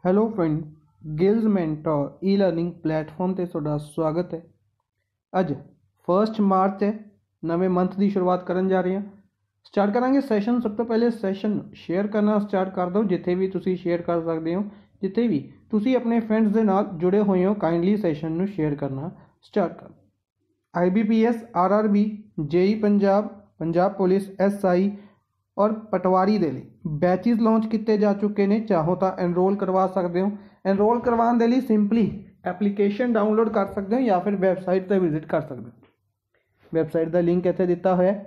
Hello friend, ਗਿਲਜ਼ mentor ਈ learning platform ਤੇ ਤੁਹਾਡਾ ਸਵਾਗਤ ਹੈ। ਅੱਜ 1 ਮਾਰਚ ਹੈ, ਨਵੇਂ ਮੰਥ ਦੀ ਸ਼ੁਰੂਆਤ ਕਰਨ ਜਾ ਰਹੇ ਹਾਂ। ਸਟਾਰਟ ਕਰਾਂਗੇ ਸੈਸ਼ਨ। ਸਭ ਤੋਂ ਪਹਿਲੇ ਸੈਸ਼ਨ ਸ਼ੇਅਰ ਕਰਨਾ ਸਟਾਰਟ ਕਰ ਦਿਓ। ਜਿੱਥੇ ਵੀ ਤੁਸੀਂ ਸ਼ੇਅਰ ਕਰ ਸਕਦੇ ਹੋ, ਜਿੱਥੇ ਵੀ ਤੁਸੀਂ ਆਪਣੇ ਫਰੈਂਡਸ ਦੇ ਨਾਲ ਜੁੜੇ ਹੋਏ ਹੋ, ਕਾਈਂਡਲੀ ਸੈਸ਼ਨ ਨੂੰ ਸ਼ੇਅਰ ਕਰਨਾ ਸਟਾਰਟ ਕਰ। IBPS, RRB, JEE Punjab, Punjab police, SI और पटवारी ਦੇ ਲਈ ਬੈਚਿਸ ਲਾਂਚ ਕੀਤੇ ਜਾ ਚੁੱਕੇ ਨੇ। ਚਾਹੋ ਤਾਂ ਐਨਰੋਲ ਕਰਵਾ ਸਕਦੇ ਹੋ। ਐਨਰੋਲ ਕਰਵਾਉਣ ਦੇ ਲਈ ਸਿੰਪਲੀ ਐਪਲੀਕੇਸ਼ਨ ਡਾਊਨਲੋਡ ਕਰ ਸਕਦੇ ਹੋ ਜਾਂ ਫਿਰ ਵੈਬਸਾਈਟ 'ਤੇ ਵਿਜ਼ਿਟ ਕਰ ਸਕਦੇ ਹੋ। ਵੈਬਸਾਈਟ ਦਾ ਲਿੰਕ ਇੱਥੇ ਦਿੱਤਾ ਹੋਇਆ।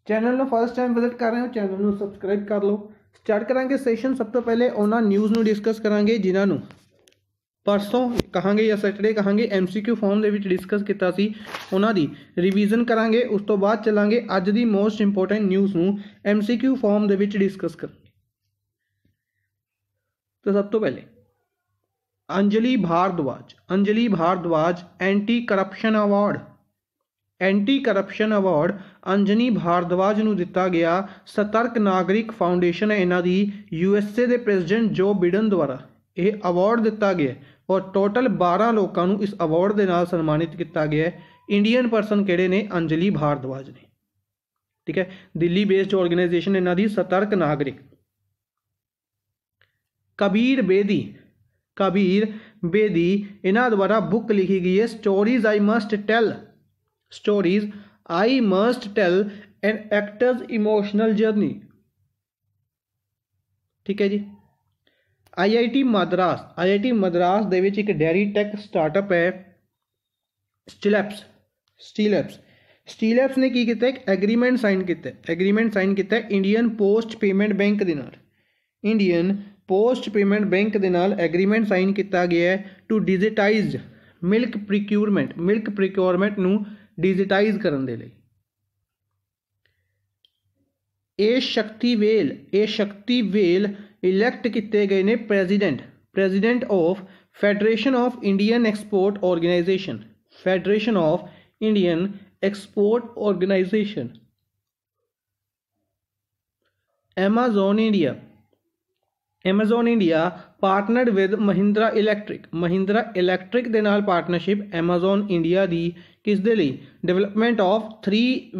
ਚੈਨਲ ਨੂੰ ਫਸਟ ਟਾਈਮ ਵਿਜ਼ਿਟ ਕਰ ਰਹੇ ਹੋ, ਚੈਨਲ ਨੂੰ ਸਬਸਕ੍ਰਾਈਬ ਕਰ ਲਓ। ਸਟਾਰਟ ਕਰਾਂਗੇ ਸੈਸ਼ਨ। ਸਭ ਤੋਂ ਪਹਿਲੇ ਉਹਨਾਂ ਨਿਊਜ਼ ਨੂੰ ਡਿਸਕਸ ਕਰਾਂਗੇ ਜਿਨ੍ਹਾਂ ਨੂੰ परसों कहांगे या सैटरडे कहांगे MCQ फॉर्म ਦੇ ਵਿੱਚ ਡਿਸਕਸ ਕੀਤਾ ਸੀ। ਉਹਨਾਂ ਦੀ ਰਿਵੀਜ਼ਨ ਕਰਾਂਗੇ। ਉਸ ਤੋਂ ਬਾਅਦ ਚੱਲਾਂਗੇ ਅੱਜ ਦੀ ਮੋਸਟ ਇੰਪੋਰਟੈਂਟ ਨਿਊਜ਼ ਨੂੰ MCQ ਫॉर्म ਦੇ ਵਿੱਚ ਡਿਸਕਸ ਕਰਾਂਗੇ। तो सब तो पहले Anjali Bhardwaj anti corruption award Anjali Bhardwaj ਨੂੰ ਦਿੱਤਾ ਗਿਆ। सतर्क नागरिक फाउंडेशन है इन्हां दी USA ਦੇ ਪ੍ਰੈਜ਼ੀਡੈਂਟ ਜੋ ਬਿਡਨ ਦੁਆਰਾ ਇਹ ਅਵਾਰਡ ਦਿੱਤਾ ਗਿਆ और टोटल 12 लोगों को इस अवार्ड के नाल सन्मानित किया गया है। इंडियन परसन किहड़े ने? अंजलि भारद्वाज ने। ठीक है, दिल्ली बेस्ड ऑर्गेनाइजेशन इन्हां दी सतर्क नागरिक। कबीर बेदी इन्हां द्वारा बुक लिखी गई है stories I must tell an actor's emotional journey. ठीक है जी। IIT मद्रास दे विच एक डेयरी टेक स्टार्टअप है स्टीलैब्स ने की किया? एक एग्रीमेंट साइन किया इंडियन पोस्ट पेमेंट बैंक दे नाल एग्रीमेंट साइन किया गया है टू डिजिटाइज मिल्क प्रिक्योरमेंट नू डिजिटाइज करन दे लई। ए शक्ति वेल इलैक्ट किए गए ने president of federation of Indian export organisation. Amazon India partnered with Mahindra electric दे नाल पार्टनरशिप Amazon India दी किस दे लई? डेवलपमेंट ऑफ थ्री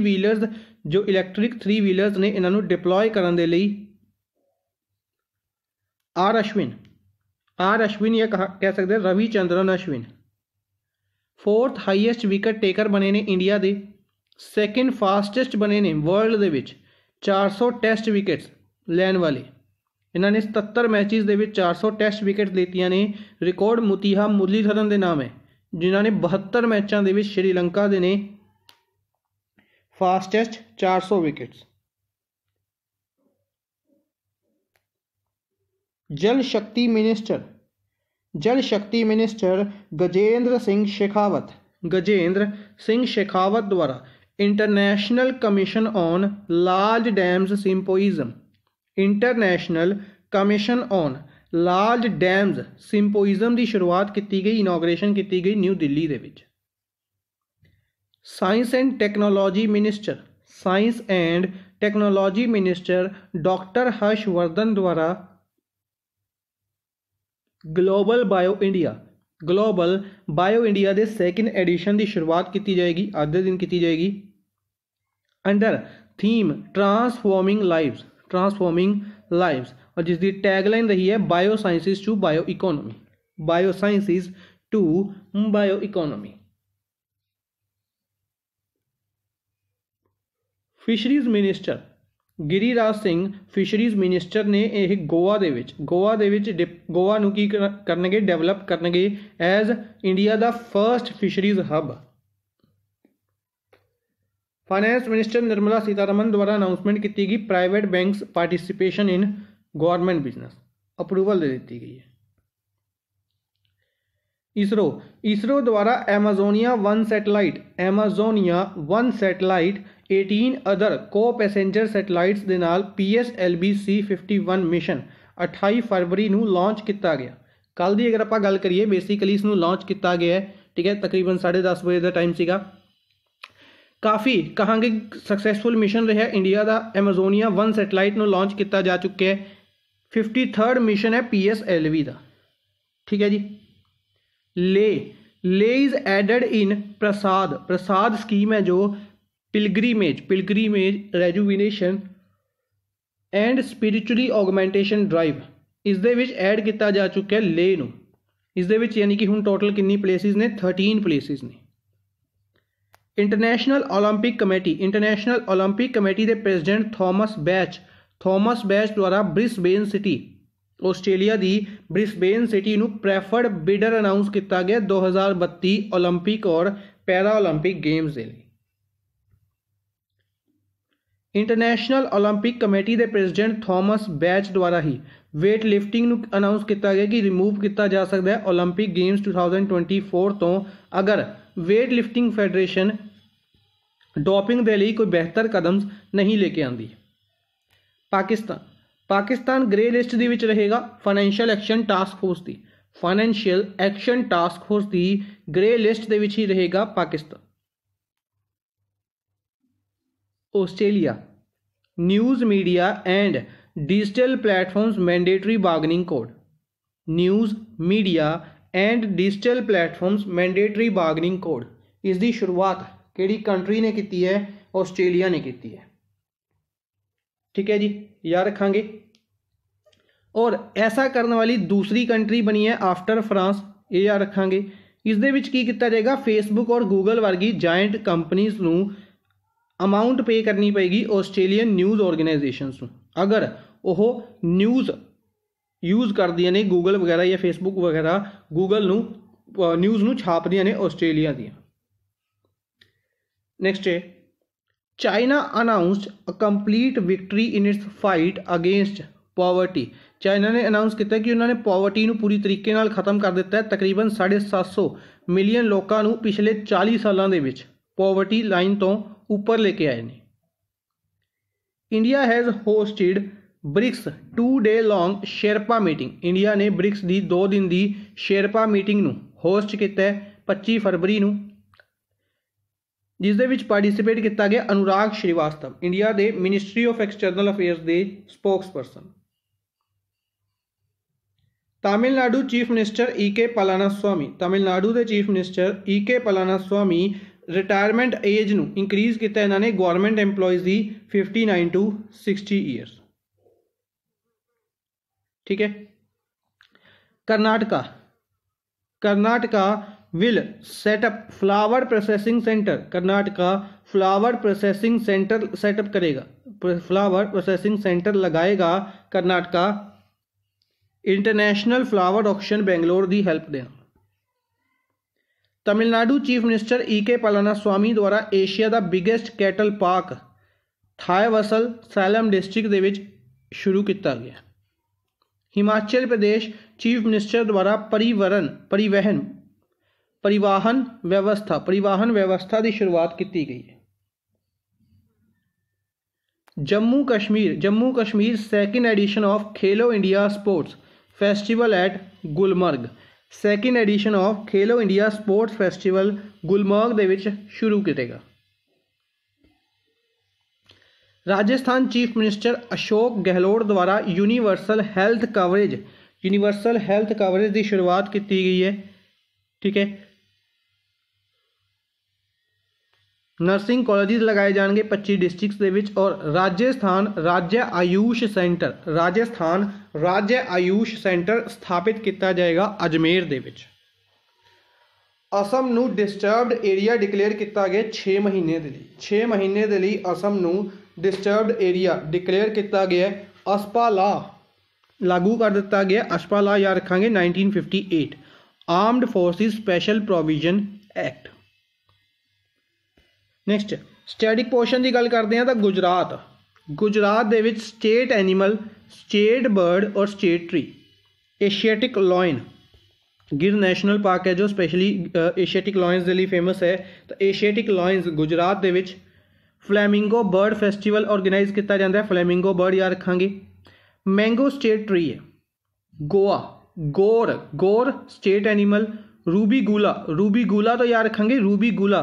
व्हीलर्स जो इलैक्ट्रिक 3 व्हीलर्स ने इन्हां नूं डिप्लॉय करन दे लई। आर अश्विन या कह सकते हैं Ravichandran Ashwin 4th highest wicket taker बने ने इंडिया दे। 2nd फास्टेस्ट बने ने वर्ल्ड दे विच 400 टेस्ट विकेट्स लैन वाले। इन्हां ने 77 मैचेस दे विच 400 टेस्ट विकेट्स लेतियां ने। रिकॉर्ड मुतीहा मुरलीधरन दे नाम है जिन्हां ने 72 मैचों दे विच श्रीलंका दे ने फास्टेस्ट 400 विकेट्स। जल शक्ति मिनिस्टर गजेंद्र सिंह शेखावत द्वारा international commission on large dams symposium की शुरुआत की गई, इनॉग्रेशन की गई न्यू दिल्ली दे विच। Science and technology minister doctor Harsh Vardhan द्वारा ग्लोबल बायो इंडिया के 2nd एडिशन की शुरुआत की जाएगी। आज के दिन की जाएगी अंडर थीम ट्रांसफॉर्मिंग लाइव्स और जिसकी टैगलाइन रही है bio sciences to bio economy. Fisheries minister Giriraj Singh fisheries minister ने यह गोवा नूं की करनगे? डेवलप करनगे एज इंडिया दा first fisheries hub. Finance minister Nirmala Sitharaman द्वारा अनाउंसमेंट की गई private banks participation in government business approval दे दी गई है। इसरो द्वारा Amazonia 1 satellite 18 other co-passenger satellites दे नाल PSLV C51 मिशन 28 फरवरी नूं लॉन्च किया गया। कल की अगर आप गल करिए बेसिकली इसनूं लॉन्च किया गया है। ठीक है, तकरीबन 10:30 बजे का टाइम सीगा। काफ़ी कहांगे सक्सैसफुल मिशन रहा इंडिया का। एमाजोनिया 1 सैटेलाइट नूं लॉन्च किया जा चुका है। 53rd मिशन है PSLV का, ठीक है जी। ले is added in PRASAD scheme है जो pilgrimage rejuvenation and spiritually augmentation drive इस दे विच ऐड किया जा चुका है ले नूं। इस दे विच यानी कि हुण टोटल कितनी प्लेसिस ने 13 प्लेसिस ने। इंटरनेशनल ओलंपिक कमेटी के प्रेजिडेंट थॉमस बैच द्वारा ब्रिस्बेन सिटी आस्ट्रेलिया की ब्रिस्बेन सिटी नूं प्रैफर्ड बिडर अनाउंस किया गया 2032 ओलंपिक और पैरा ओलंपिक गेम्स के लिए। इंटरनेशनल ओलंपिक कमेटी के प्रेजिडेंट थॉमस बैच द्वारा ही वेट लिफ्टिंग नूं अनाउंस किया गया कि रिमूव किया जा सकता है ओलंपिक गेम्स 2024 तो अगर वेट लिफ्टिंग फैडरेशन डोपिंग के लिए कोई बेहतर कदम नहीं लेके आती। पाकिस्तान ग्रे लिस्ट दे विच रहेगा फाइनैंशियल एक्शन टास्क फोर्स की ग्रे लिस्ट दे विच ही रहेगा Pakistan. Australia news media and digital platforms mandatory bargaining code इसकी शुरुआत किहड़ी कंट्री ने की है? ऑस्ट्रेलिया ने की है, ठीक है जी, याद रखांगे। और ऐसा करने वाली दूसरी कंट्री बनी है आफ्टर फ्रांस, ये याद रखांगे। इस दे विच की किया जाएगा फेसबुक और गूगल वर्गी जायंट कंपनीज नूं अमाउंट पे करनी पेगी ऑस्ट्रेलियन न्यूज़ ऑर्गेनाइजेशनस नूं अगर वह न्यूज़ यूज़ करदियां ने गूगल वगैरह या फेसबुक वगैरह गूगल नूं न्यूज़ नूं छापदियां ने ऑस्ट्रेलिया दियां। नेक्स्ट है China announced a complete victory in its fight against poverty. China ने अनाउंस किया कि उन्होंने पॉवर्टी नूं पूरी तरीके नाल खत्म कर दिता है। तकरीबन 750 मिलियन लोगों नूं पिछले 40 सालों के विच पॉवर्टी लाइन तो ऊपर लेके आए ने। India has hosted BRICS 2 day long sherpa meeting. India ने ब्रिक्स की 2 दिन की शेरपा मीटिंग नूं होस्ट किया 25 फरवरी नूं, जिस दे विच पार्टिसिपेट किया गया अनुराग श्रीवास्तव, इंडिया के मिनिस्ट्री ऑफ एक्सटर्नल अफेयर्स के spokesperson. Tamil Nadu chief minister E.K. Palaniswami, Tamil Nadu के chief minister E.K. Palaniswami retirement age नूं इंक्रीज किया इन्होंने गवर्नमेंट एम्पलॉयज़ की 59 to 60 ईयर्स, ठीक है। Karnataka will set up flower processing centre. Karnataka flower processing centre setup करेगा, फ्लावर प्रोसेसिंग सेंटर लगाएगा Karnataka. International flower auction Bangalore की हेल्प देना। Tamil Nadu chief minister E.K. पलानास्वामी द्वारा एशिया का biggest cattle park Thalaivasal Salem district के विच शुरू किया गया। हिमाचल प्रदेश चीफ मिनिस्टर द्वारा परिवहन व्यवस्था की शुरुआत की गई है। Jammu Kashmir second edition of Khelo India sports festival at Gulmarg. Second edition of Khelo India sports festival Gulmarg दे विच शुरू करेगा। राजस्थान चीफ मिनिस्टर अशोक गहलोत द्वारा यूनिवर्सल हेल्थ कवरेज की शुरुआत की गई है, ठीक है। नर्सिंग कॉलेज लगाए जाएंगे 25 डिस्ट्रिक्ट्स दे विच। और राजस्थान राज्य आयुष सेंटर स्थापित किया जाएगा अजमेर दे विच। असम नूं डिस्टर्ब्ड एरिया डिक्लेयर किया गया 6 महीने के लिए। 6 महीने के लिए असम नूं डिस्टर्ब्ड एरिया डिक्लेयर किया गया। अस्पा लॉ लागू कर दिता गया। अस्पा लॉ याद रखांगे 1958 armed forces special provision act. Next static portion की गल करते हैं तो गुजरात दे विच स्टेट एनीमल, स्टेट बर्ड और state tree. Asiatic lion Gir national park है जो स्पेशली एशियाटिक लॉयंस के लिए फेमस है। तो एशियाटिक लॉयंस गुजरात दे विच। फ्लैमिंगो बर्ड फेस्टिवल ऑर्गेनाइज किया जाता है। फ्लैमिंगो बर्ड याद रखांगे। मैंगो स्टेट ट्री है। गोर स्टेट एनीमल। रूबी गुला तो याद रखांगे। रूबी गुला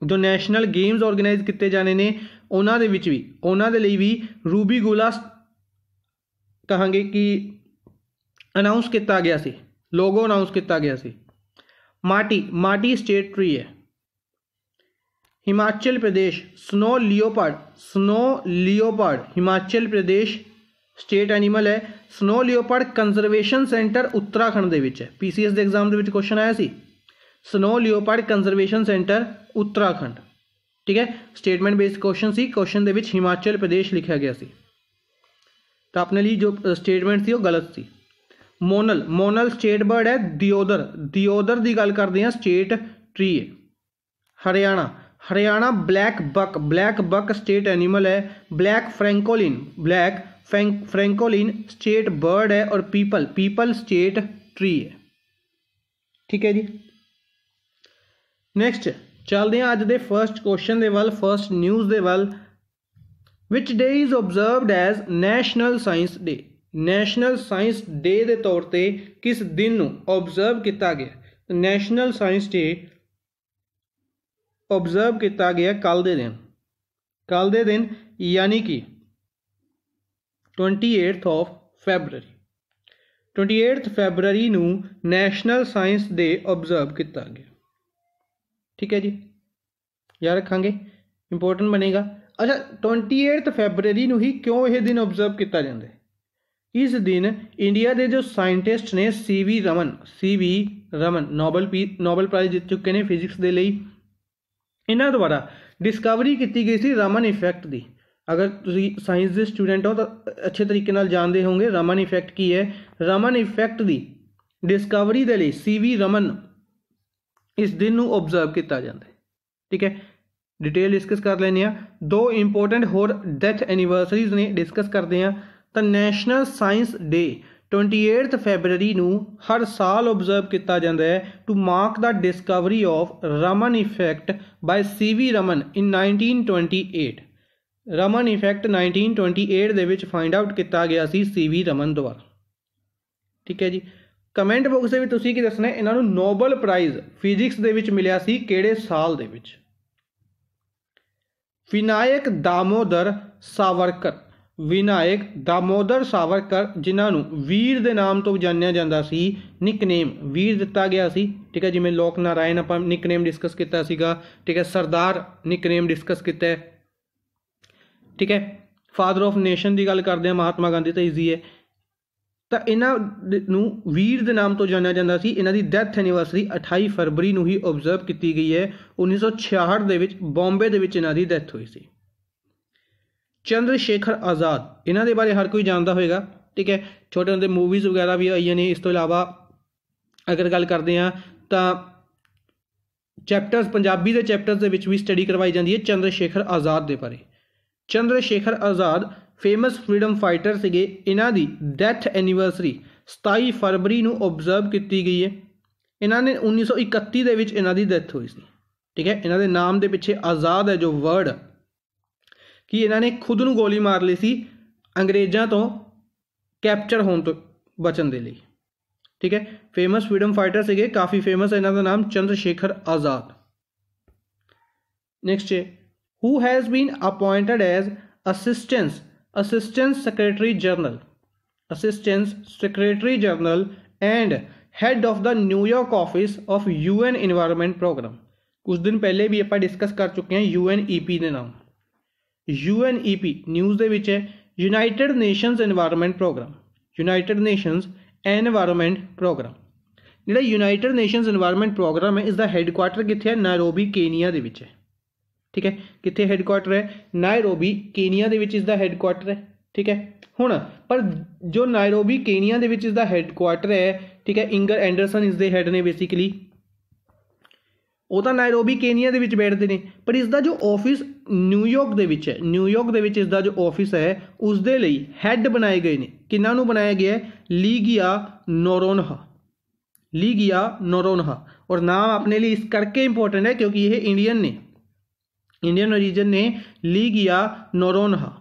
जो नैशनल गेम्स ऑर्गेनाइज किए जाने ने उन्होंने भी रूबी गुला कहांगे कि अनाउंस किया गया सी, लोगो अनाउंस किया गया सी। माटी, माटी स्टेट ट्री है। Himachal Pradesh snow leopard, snow leopard Himachal Pradesh state animal है। Snow leopard conservation centre Uttarakhand दे विच है। पीसीएस के एग्जाम के क्वेश्चन आया सी, snow leopard conservation centre Uttarakhand, ठीक है। स्टेटमेंट बेस्ड क्वेश्चन सी, क्वेश्चन दे विच हिमाचल प्रदेश लिखा गया सी, तो अपने लिए जो स्टेटमेंट थी वो गलत सी। मोनल, मोनल स्टेट बर्ड है। दियोदर, दियोदर की गल करते हैं स्टेट ट्री है। Haryana, Haryana black buck, black buck state animal है। Black francolin, black francolin state bird है। और पीपल, पीपल स्टेट ट्री है, ठीक है जी। नैक्सट चलते हैं अज के फर्स्ट क्वेश्चन के वल, फर्स्ट न्यूज़ के वल। Which day is observed as National Science Day, National Science Day के तौर पर किस दिन को ऑब्जर्व किया गया? नैशनल साइंस डे ऑब्जर्व किया गया कल के दिन, कल के दिन यानी कि 28 ऑफ फैबररी, 28 फैबररी को नैशनल साइंस डे ऑब्जर्व किया गया, ठीक है जी, याद रखांगे, इंपोर्टेंट बनेगा। अच्छा 28 फैबररी को ही क्यों यह दिन ऑब्जर्व किया जाता है? इस दिन इंडिया के जो साइंटिस्ट ने CV Raman, CV Raman Nobel prize जीत चुके हैं फिजिक्स के लिए, इन्हों द्वारा डिस्कवरी की गई थी रमन इफैक्ट की। अगर तुम साइंस के स्टूडेंट हो तो अच्छे तरीके नाल जानते होंगे रमन इफैक्ट की है। रमन इफैक्ट की डिस्कवरी के लिए सीवी रमन इस दिन को ऑब्जर्व किया जाता है, ठीक है। डिटेल डिस्कस कर लेने। दो इंपोर्टेंट होर डेथ एनिवर्सरीज ने डिस्कस करते हैं। तो नैशनल साइंस डे 28 फैबररी को हर साल ऑब्जर्व किया जाता है to mark the discovery of Raman effect by CV Raman in 1928। Raman effect 1928 दे विच फाइंड आउट किया गया सी सीवी रमन द्वारा, ठीक है जी। कमेंट बॉक्स में तुसीं की दसना इन्हों नोबल प्राइज फिजिक्स दे विच मिलिया सी किहड़े साल दे विच? विनायक दामोदर सावरकर, विनायक दामोदर सावरकर जिन्होंने वीर के नाम तो जानिया जाता सी, निकनेम वीर दिता गया सी, ठीक है। जिमें लोक नारायण आप निकनेम डिस्कस किया सीगा, ठीक है। सरदार निकनेम डिस्कस किया, ठीक है। फादर ऑफ नेशन की गल करते हैं महात्मा गांधी तो ईजी है। तो इन्हों वीर के नाम तो जानिया जाता सी। इन्हों की डैथ एनिवर्सरी 28 फरवरी को ही ऑब्जर्व की गई है। 1966 के बॉम्बे के इन्हों की डैथ हुई सी। चंद्रशेखर आज़ाद, इन्हों के बारे हर कोई जानता होगा, ठीक है। छोटे होंदे मूवीज़ वगैरह भी आई ने। इस तो इलावा अगर गल करते हैं तो चैप्टर्स पंजाबी के चैप्टर्स के भी स्टडी करवाई जाती है चंद्रशेखर आज़ाद के बारे। Chandrashekhar Azad famous freedom fighter से, इन्हों की डैथ एनिवर्सरी 27 फरवरी को ऑब्जर्व की गई है। इन्होंने 1931 के इन्हों की डैथ हुई सी, ठीक है। इन्हों के नाम के पिछे आज़ाद है जो वर्ड कि इन्होंने खुद को गोली मार ली सी अंग्रेज़ों तो कैप्चर होने तो बचन के लिए, ठीक है। फेमस फ्रीडम फाइटर से, काफ़ी फेमस है इन्हों का नाम चंद्रशेखर आज़ाद। नेक्स्ट है who has been appointed as assistant secretary general, assistant secretary general and head of the New York office of UN environment programme. कुछ दिन पहले भी आप डिस्कस कर चुके हैं UNEP के नाम। UNEP न्यूज़ के विच है United Nations Environment Programme, United Nations Environment Programme. जिहड़ा यूनाइटेड नेशंस एनवायरमेंट प्रोग्राम है इसका हैडकुआटर कित्थे है? नायरोबी केनिया दे विच है, ठीक है। कित्थे हैडकुआटर है? नायरोबी केनिया दे विच इसका हैडकुआटर है, ठीक है। हुण पर जो नायरोबी केनिया दे विच इसका हैडकुआटर है, ठीक है, इंगर एंडरसन इसके हैड ने बेसिकली, वो तो नायरोबी केनिया दे विच बैठते हैं, पर इसका जो ऑफिस न्यूयॉर्क दे विच है, न्यूयॉर्क दे विच इसका जो ऑफिस है उसके लिए हैड बनाए गए हैं। किन्हों बनाया गया है? लीगिया नोरोन्हा, लीगिया नोरोन्हा। और नाम अपने लिए इस करके इंपॉर्टेंट है क्योंकि यह इंडियन ने, इंडियन ओरिजिन ने लीगिया नोरोन्हा,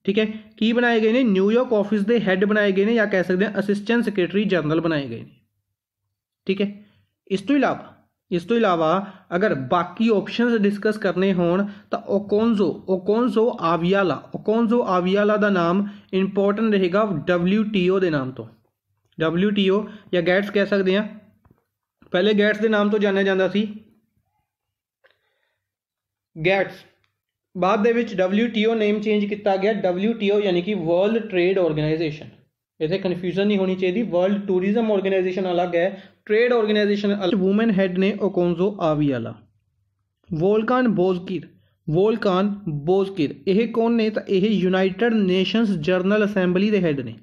ठीक है। की बनाए गए हैं? न्यूयॉर्क ऑफिस के हैड बनाए गए हैं या कह सकते हैं असिस्टेंट सैकटरी जनरल बनाए गए हैं, ठीक है। इस तो इलावा इस तो इलावा अगर बाकी ऑप्शंस डिस्कस करने होण तो ओकोंजो आवियाला का नाम इंपॉर्टेंट रहेगा WTO के नाम तो। WTO या गैट्स कह सकते हैं, पहले गैट्स के नाम तो जानिया जाता सी गैट्स, बाद दे विच WTO नेम चेंज किया गया WTO यानी कि वर्ल्ड ट्रेड ऑर्गेनाइजेशन। इतने कन्फ्यूजन नहीं होनी चाहिए, वर्ल्ड टूरिज्म ऑर्गेनाइजेशन अलग है, ट्रेड ऑर्गेनाइजेशन अलग। वूमेन हैड ने ओकोंजो आवियाला। वोल्कान बोजकिर यह कौन ने, तो यह यूनाइटेड नेशंस जनरल असैंबली के हैड ने,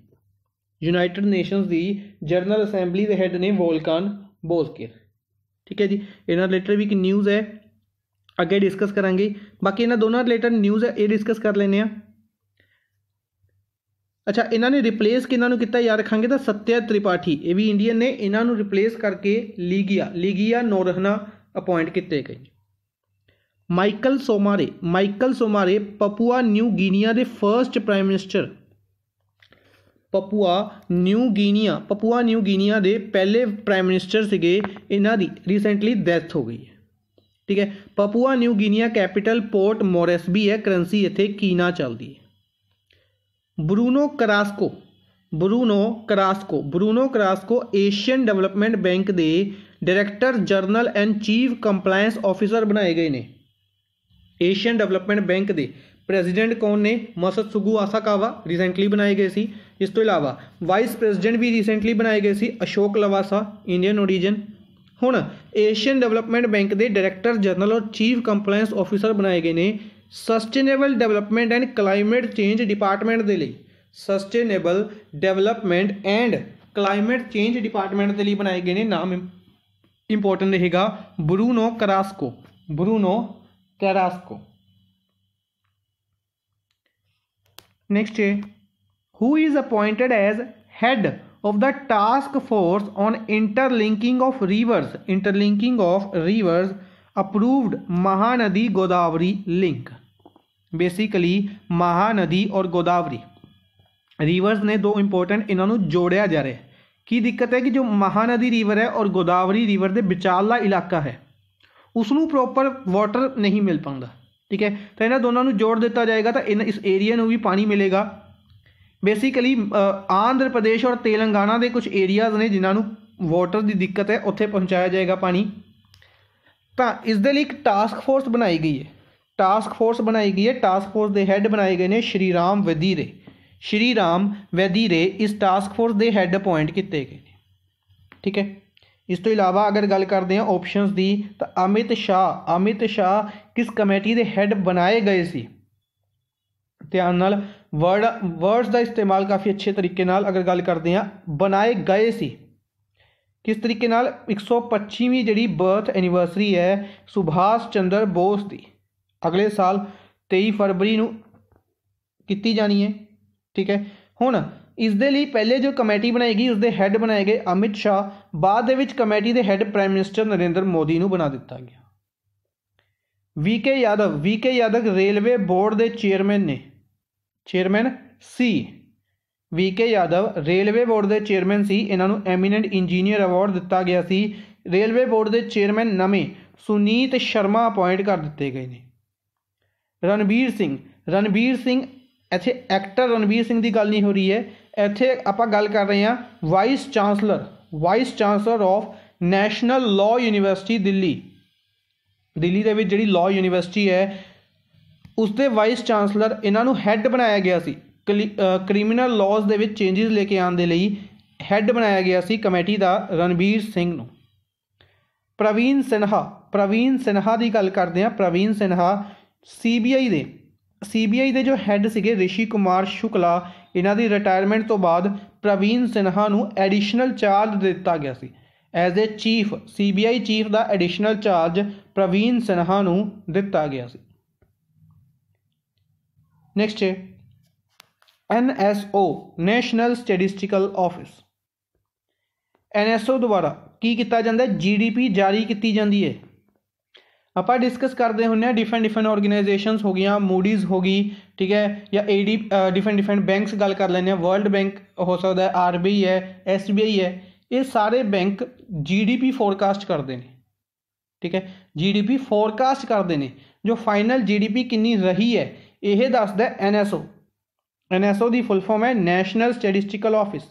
यूनाइटेड नेशंस की जनरल असैंबली के हैड ने वोल्कान बोजकिर। ठीक है जी, इन्होंने रिलेटेड भी एक न्यूज़ है, अगे डिस्कस करांगे। बाकी इन्होंने दोनों रिलेटेड न्यूज़ है, ये डिस्कस कर लेने। अच्छा, इन्होंने रिप्लेस किन्होंने किया याद रखांगे, तो सत्या त्रिपाठी, ये भी इंडियन ने, इन्होंने रिप्लेस करके लीगिया नोरहना अपॉइंट किए गए। माइकल सोमारे पपुआ न्यू गिनिया के first prime minister, Papua New Guinea के पहले प्राइम मिनिस्टर से, इन्हों की रिसेंटली डेथ हो गई है। ठीक है, Papua New Guinea capital Port Moresby है, करंसी इत्थे कीना चलती है। Bruno Carrasco Asian development bank के director general and chief compliance officer बनाए गए ने। एशियन डेवलपमेंट बैंक के प्रेजिडेंट कौन ने, मसत्सुगु आसाकावा रिसेंटली बनाए गए सी। इस तो इलावा वाइस प्रेजिडेंट भी रिसेंटली बनाए गए सी, अशोक लवासा, इंडियन ओरिजिन। हुण एशियन डेवलपमेंट बैंक के डायरैक्टर जनरल और चीफ कंप्लायंस ऑफिसर बनाए गए ने sustainable development and climate change department के लिए, sustainable development and climate change department के लिए बनाए गए ने। नाम इंपॉर्टेंट रहेगा ब्रूनो कैरास्को। नेक्स्ट है, who is appointed as head of the task force on interlinking of rivers approved Mahanadi Godavari link. Basically Mahanadi और गोदावरी रिवर्स ने दो इंपॉर्टेंट, इन्हों जोड़िया जा रहा है। की दिक्कत है कि जो महानदी रिवर है और गोदावरी रिवर के विचाला इलाका है उसनों प्रॉपर वाटर नहीं मिल पाता। ठीक है, तो इन्होंने दोनों को जोड़ दिता जाएगा तो इस एरिया में भी पानी मिलेगा। बेसिकली आंध्र प्रदेश और तेलंगाना के कुछ एरियाज ने जिन्होंने वाटर की दिक्कत है, उत्थे पहुँचाया जाएगा पानी। तो इस दे लिए एक टास्क फोर्स बनाई गई है, टास्क फोर्स के हैड बनाए गए हैं श्री राम वैदीरे इस टास्क फोर्स के हैड अपॉइंट किए गए। ठीक है, इस तो इलावा अगर गल करते हैं ऑप्शंस की, तो अमित शाह किस कमेटी के हैड बनाए गए सी। ध्यान नाल वर्ड्स का इस्तेमाल काफ़ी अच्छे तरीके नाल अगर गल करते हैं, बनाए गए सी किस तरीके नाल, 125वीं जी बर्थ एनिवर्सरी है सुभाष चंद्र बोस की अगले साल 23 फरवरी की जानी है। ठीक है, हुण इस दे लिए पहले जो कमेटी बनाई गई उसके हैड बनाए गए अमित शाह, बाद कमेटी के had prime minister Narendra Modi को बना दिता गया। वी के यादव रेलवे बोर्ड के चेयरमैन सी। वी के यादव रेलवे बोर्ड के चेयरमैन सी, इन्हों एमीनेंट इंजीनियर अवार्ड दिता गया सी। रेलवे बोर्ड के चेयरमैन नवें सुनीत शर्मा अपॉइंट कर दिते गए हैं। रणबीर सिंह इत्थे एक्टर रणबीर सिंह की गल नहीं हो रही है, इत्थे आपां गल कर रहे हैं vice chancellor of national law university Delhi दे विच जिहड़ी लॉ यूनिवर्सिटी है उसके वाइस चांसलर इन्हों हैड बनाया गया सी। क्रिमिनल लॉज के चेंजिज लेके आने के लिए हैड बनाया गया सी कमेटी का रणबीर सिंह नूं। प्रवीण सिन्हा की गल करते हैं, प्रवीण सिन्हा सीबीआई दे जो हैड सीगे ऋषि कुमार शुक्ला, इन्हों की रिटायरमेंट तो बाद प्रवीण सिन्हा नूं एडिशनल चार्ज दिता गया सी as a chief, CBI chief का एडिशनल चार्ज प्रवीण सिन्हा नूं दिता गया सी। नेक्स्ट है NSO national statistical office. NSO द्वारा की किया जाता है, GDP जारी की जाती है। आप डिस्कस करते होंगे डिफरेंट ऑर्गेनाइजेशंस हो गई, मूडीज़ हो गई, ठीक है, या AD डिफरेंट बैंक्स गल कर लें, वर्ल्ड बैंक हो सकता है, RBI है, SBI है, ये सारे बैंक GDP फोरकास्ट करते हैं। ठीक है। GDP फोरकास्ट करते हैं, जो फाइनल GDP कितनी रही है यह दसदा NSO। NSO की फुल फॉर्म है national statistical office.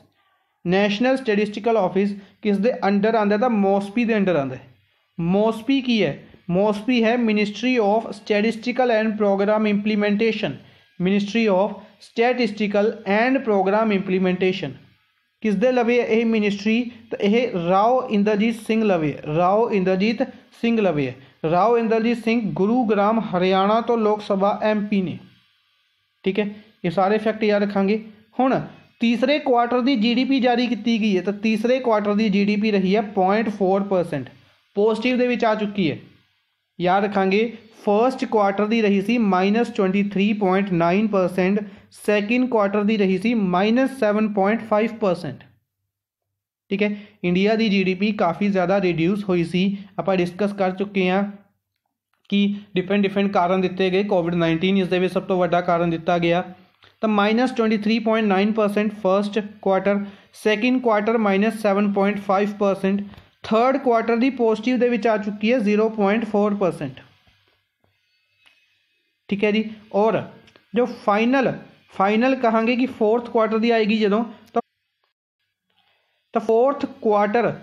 National statistical office किस दे अंडर आंदा है? MOSPI के अंडर आंदा है। MOSPI की है? MOSPI है ministry of statistical and programme implementation. Ministry of statistical and programme implementation किस दे लवे है यह मिनिस्ट्री? तो यह राव इंद्रजीत सिंह लवे। राव इंद्रजीत सिंह लवे है। राव इंद्रजीत सिंह गुरुग्राम हरियाणा तो लोक सभा MP ने। ठीक है, ये सारे फैक्ट याद रखांगे। हुण तीसरे क्वार्टर की GDP जारी की गई है, तो तीसरे क्वार्टर की GDP रही है 0.4%, पॉजिटिव दे विच आ चुकी है। याद रखांगे फर्स्ट क्वार्टर की रही सी -23.9%, सैकेंड क्वार्टर की रही सी -7.5%। ठीक है, इंडिया की GDP काफ़ी ज़्यादा रिड्यूस हुई सी। आप डिस्कस कर चुके हैं कि डिफरेंट कारण दिते गए। कोविड-19 इस दे सब तो वड्डा कारण दिता गया। तो -23.9% first quarter, second quarter -7.5%, third quarter की पॉजिटिव दे विच आ चुकी है 0.4%। ठीक है जी। और जो फाइनल कहांगे कि फोर्थ क्वार्टर की आएगी जदों, तो फोर्थ क्वार्टर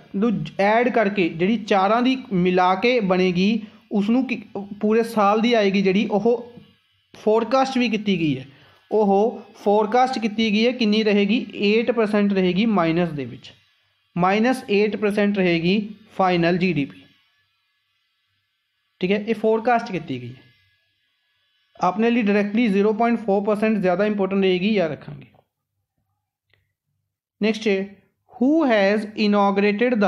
ऐड करके जी चारां की मिला के बनेगी, उसनों पूरे साल की आएगी जी फोरकास्ट भी की गई है। वो फोरकास्ट की गई है कितनी रहेगी? 8% रहेगी माइनस दे विच, -8% रहेगी फाइनल GDP। ठीक है, ये फोरकास्ट की गई है। अपने लिए डायरेक्टली 0.4% ज़्यादा इंपोर्टेंट रहेगी, याद रखेंगे। नेक्स्ट है who has inaugurated the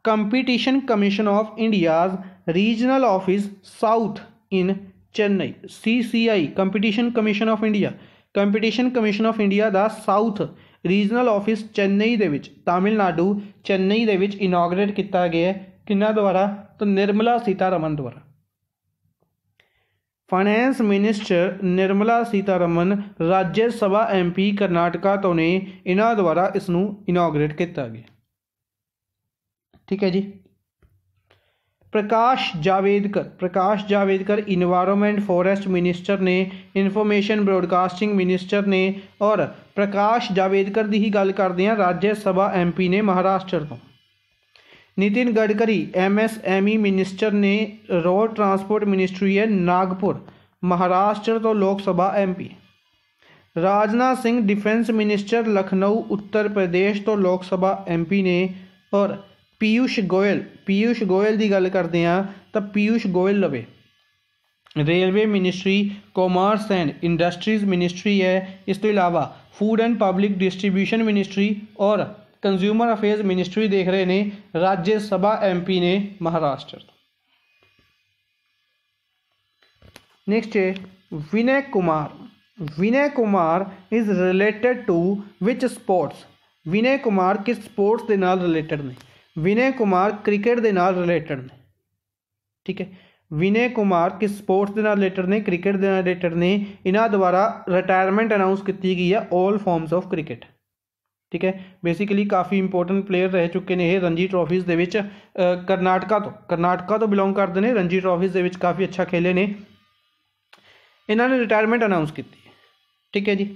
competition commission of India's regional office south in Chennai. CCI competition commission of India, competition commission of India का साउथ रीजनल ऑफिस चेन्नई दे विच, तमिलनाडु चेन्नई दे विच इनॉग्रेट किया गया है। किन्ना द्वारा? तो निर्मला सीतारमन द्वारा। फाइनैंस मिनिस्टर निर्मला सीतारमन राज्य सभा MP कर्नाटका तो ने इन्हों द्वारा इसनूं इनॉग्रेट किया गया। ठीक है जी। प्रकाश जावेदकर इन्वायरमेंट फॉरेस्ट मिनिस्टर ने, इंफॉर्मेशन ब्रॉडकास्टिंग मिनिस्टर ने, और प्रकाश जावेदकर की ही गल करते हैं राज्य सभा MP ने महाराष्ट्र तो। नितिन गडकरी MSME मिनिस्टर ने, रोड ट्रांसपोर्ट मिनिस्ट्री है नागपुर महाराष्ट्र तो Lok Sabha MP। Rajnath Singh defence minister Lucknow Uttar Pradesh तो लोक सभा MP ने। और पीयूष गोयल की गल करते हैं तो पीयूष गोयल लवे railway ministry, commerce and industries ministry है। इस तो इलावा food and public distribution ministry और कंज्यूमर अफेयर्स मिनिस्ट्री देख रहे ने राज्य सभा MP ने महाराष्ट्र। नेक्स्ट है Vinay Kumar is related to which sports. Vinay Kumar किस स्पोर्ट्स के नाल रिलेटेड ने? विनय कुमार क्रिकेट के नाल रिलेटेड ने। ठीक है, विनय कुमार किस स्पोर्ट्स के नाल रिलेटेड ने? क्रिकेट के नाल रिलेटेड ने। इन्हों द्वारा रिटायरमेंट अनाउंस की गई है ऑल फॉर्म्स ऑफ क्रिकेट। ठीक है, बेसिकली काफ़ी इंपोर्टेंट प्लेयर रह चुके हैं। ये रणजी ट्रॉफीज़ दे विच कर्नाटका तो बिलोंग करते हैं। रणजी ट्रॉफीज़ दे विच काफ़ी अच्छा खेले ने। इन्होंने रिटायरमेंट अनाउंस की। ठीक है जी।